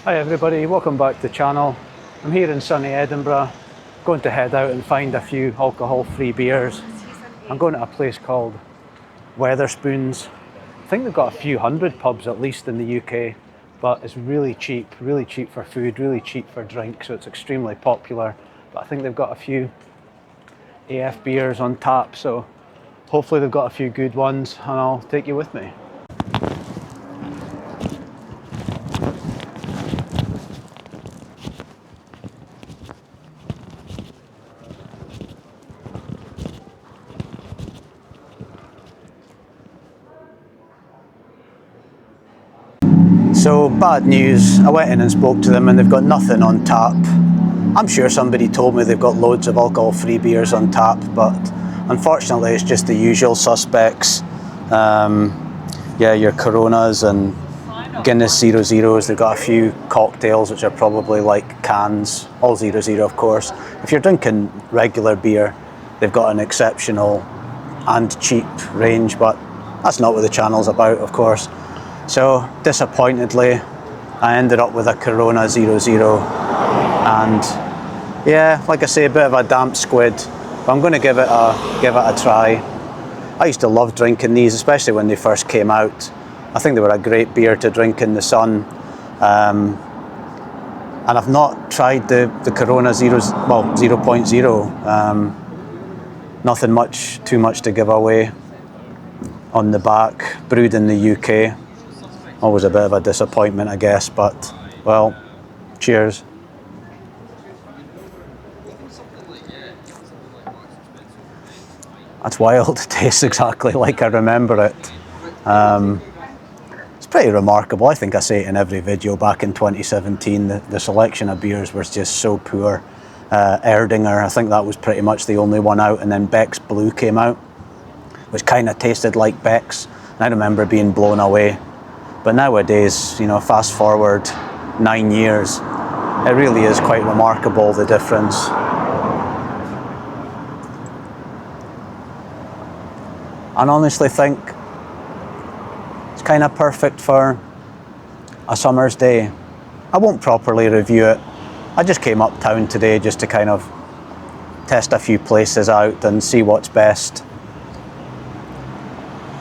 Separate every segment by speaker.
Speaker 1: Hi everybody, welcome back to the channel. I'm here in sunny Edinburgh, going to head out and find a few alcohol-free beers. I'm going to a place called Wetherspoons. I think they've got a few hundred pubs at least in the UK, but it's really cheap for food, really cheap for drink, so it's extremely popular. But I think they've got a few AF beers on tap, so hopefully they've got a few good ones and I'll take you with me. So bad news, I went in and spoke to them and they've got nothing on tap. I'm sure somebody told me they've got loads of alcohol-free beers on tap, but unfortunately it's just the usual suspects. Yeah, your Coronas and Guinness 0.0s. They've got a few cocktails which are probably like cans, all 0.0 of course. If you're drinking regular beer, they've got an exceptional and cheap range, but that's not what the channel's about, of course. So disappointedly, I ended up with a Corona 0.0, and yeah, like I say, a bit of a damp squid, but I'm going to give it a try. I used to love drinking these, especially when they first came out. I think they were a great beer to drink in the sun, and I've not tried the Corona 0.0. Nothing too much to give away on the back. Brewed in the UK. Always a bit of a disappointment, I guess, but, well, cheers. That's wild. It tastes exactly like I remember it. It's pretty remarkable. I think I say it in every video back in 2017. The selection of beers was just so poor. Erdinger, I think that was pretty much the only one out, and then Beck's Blue came out, which kind of tasted like Beck's, and I remember being blown away. But nowadays, you know, fast forward 9 years, it really is quite remarkable, the difference. I honestly think it's kind of perfect for a summer's day. I won't properly review it. I just came uptown today just to kind of test a few places out and see what's best.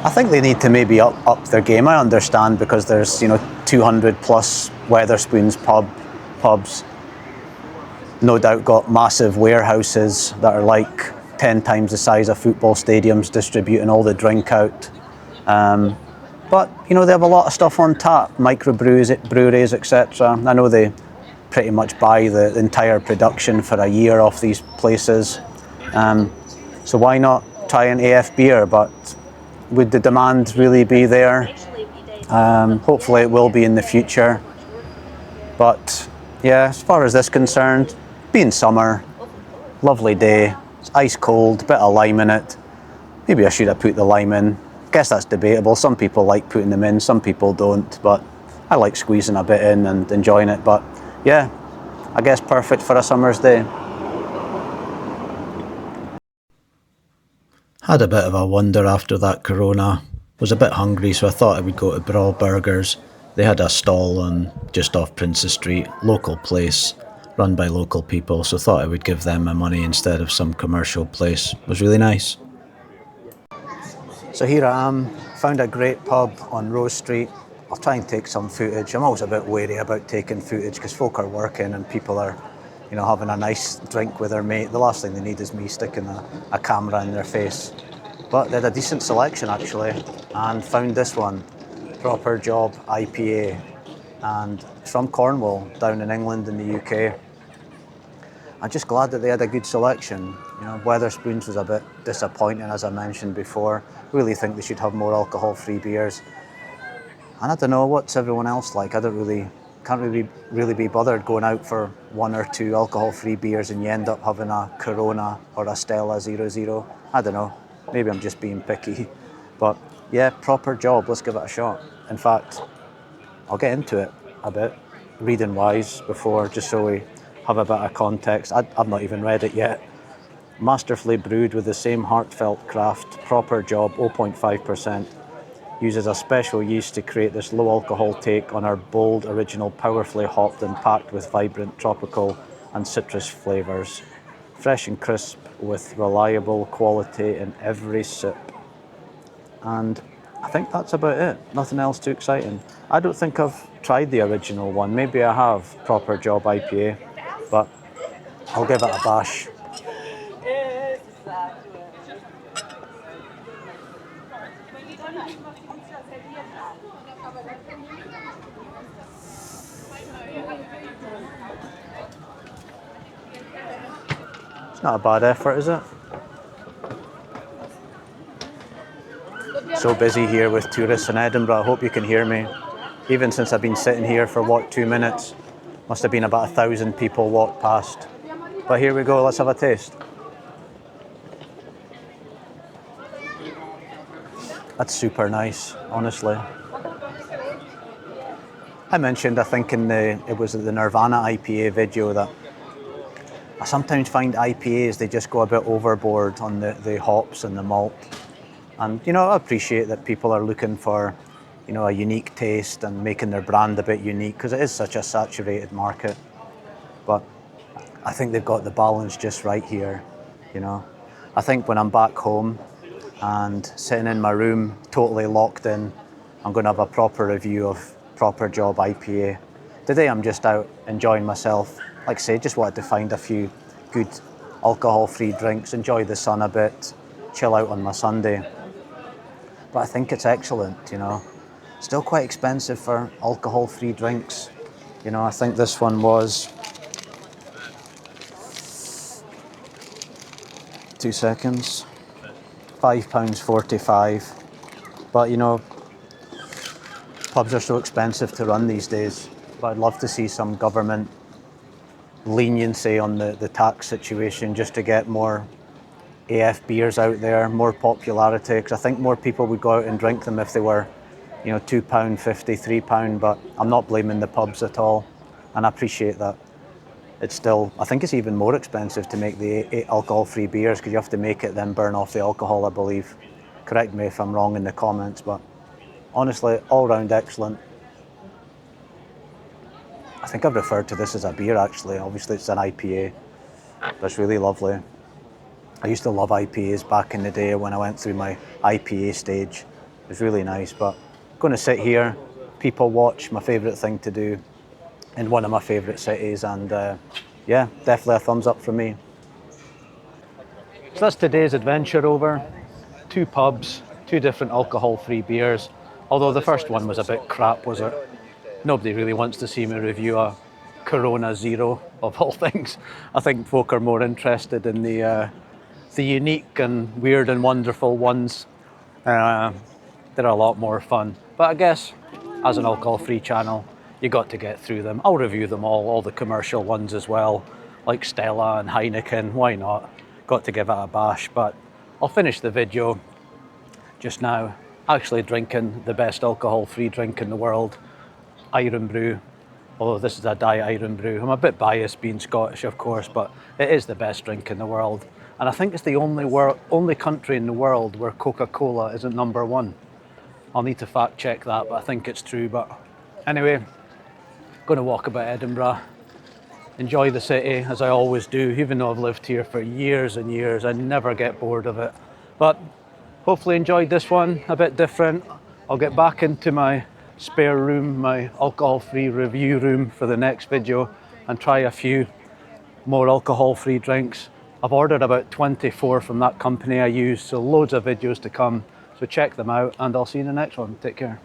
Speaker 1: I think they need to maybe up their game. I understand, because there's, 200 plus Wetherspoons pubs. No doubt got massive warehouses that are like 10 times the size of football stadiums distributing all the drink out. But, they have a lot of stuff on tap, microbreweries, etc. I know they pretty much buy the entire production for a year off these places. So why not try an AF beer? But would the demand really be there? Hopefully it will be in the future. But yeah, as far as this is concerned, being summer, lovely day, it's ice cold, bit of lime in it. Maybe I should have put the lime in. I guess that's debatable. Some people like putting them in, some people don't, but I like squeezing a bit in and enjoying it. But yeah, I guess perfect for a summer's day. Had a bit of a wonder after that Corona. Was a bit hungry, so I thought I would go to Brawl Burgers. They had a stall just off Princes Street, local place, run by local people, so thought I would give them my money instead of some commercial place. It was really nice. So here I am, found a great pub on Rose Street. I'll try and take some footage. I'm always a bit wary about taking footage because folk are working and people are having a nice drink with their mate. The last thing they need is me sticking a camera in their face. But they had a decent selection actually, and found this one, Proper Job IPA, and it's from Cornwall, down in England in the UK. I'm just glad that they had a good selection. Wetherspoons was a bit disappointing, as I mentioned before. Really think they should have more alcohol-free beers. And I don't know, what's everyone else like? Can't really be bothered going out for 1 or 2 alcohol-free beers and you end up having a Corona or a Stella 0.0. I don't know, maybe I'm just being picky. But yeah, Proper Job, let's give it a shot. In fact, I'll get into it a bit, reading-wise, before, just so we have a bit of context. I've not even read it yet. Masterfully brewed with the same heartfelt craft, Proper Job, 0.5%. uses a special yeast to create this low alcohol take on our bold, original, powerfully hopped and packed with vibrant tropical and citrus flavours. Fresh and crisp with reliable quality in every sip. And I think that's about it. Nothing else too exciting. I don't think I've tried the original one. Maybe I have, Proper Job IPA, but I'll give it a bash. It's not a bad effort, is it? So busy here with tourists in Edinburgh. I hope you can hear me. Even since I've been sitting here for, 2 minutes, must have been about 1,000 people walked past. But here we go, let's have a taste. That's super nice, honestly. I mentioned, I think it was the Nirvana IPA video, that I sometimes find IPAs, they just go a bit overboard on the hops and the malt. And, I appreciate that people are looking for, a unique taste and making their brand a bit unique, because it is such a saturated market. But I think they've got the balance just right here, I think when I'm back home and sitting in my room, totally locked in, I'm going to have a proper review of Proper Job IPA. Today I'm just out enjoying myself. Like I say, just wanted to find a few good alcohol-free drinks, enjoy the sun a bit, chill out on my Sunday. But I think it's excellent, Still quite expensive for alcohol-free drinks. I think this one was... 2 seconds. £5.45. But, pubs are so expensive to run these days. But I'd love to see some government leniency on the tax situation, just to get more AF beers out there, more popularity, because I think more people would go out and drink them if they were, £2.50, £3, but I'm not blaming the pubs at all, and I appreciate that. It's still, I think it's even more expensive to make the alcohol-free beers, because you have to make it, then burn off the alcohol, I believe. Correct me if I'm wrong in the comments, but honestly, all round excellent. I think I've referred to this as a beer, actually. Obviously it's an IPA, but it's really lovely. I used to love IPAs back in the day when I went through my IPA stage. It was really nice, but I'm going to sit here, people watch, my favourite thing to do in one of my favourite cities, and yeah, definitely a thumbs up from me. So that's today's adventure over. 2 pubs, 2 different alcohol-free beers, although the first one was a bit crap, was it? Nobody really wants to see me review a Corona Zero, of all things. I think folk are more interested in the unique and weird and wonderful ones. They're a lot more fun. But I guess, as an alcohol-free channel, you got to get through them. I'll review them all the commercial ones as well, like Stella and Heineken, why not? Got to give it a bash, but I'll finish the video just now actually drinking the best alcohol-free drink in the world, Irn-Bru. Although this is a Diet Irn-Bru. I'm a bit biased being Scottish, of course, but it is the best drink in the world. And I think it's the only country in the world where Coca-Cola isn't #1. I'll need to fact check that, but I think it's true. But anyway, going to walk about Edinburgh, enjoy the city as I always do, even though I've lived here for years and years. I never get bored of it. But hopefully enjoyed this one, a bit different. I'll get back into my spare room, my alcohol-free review room for the next video, and try a few more alcohol-free drinks. I've ordered about 24 from that company I use, so loads of videos to come. So check them out, and I'll see you in the next one. Take care.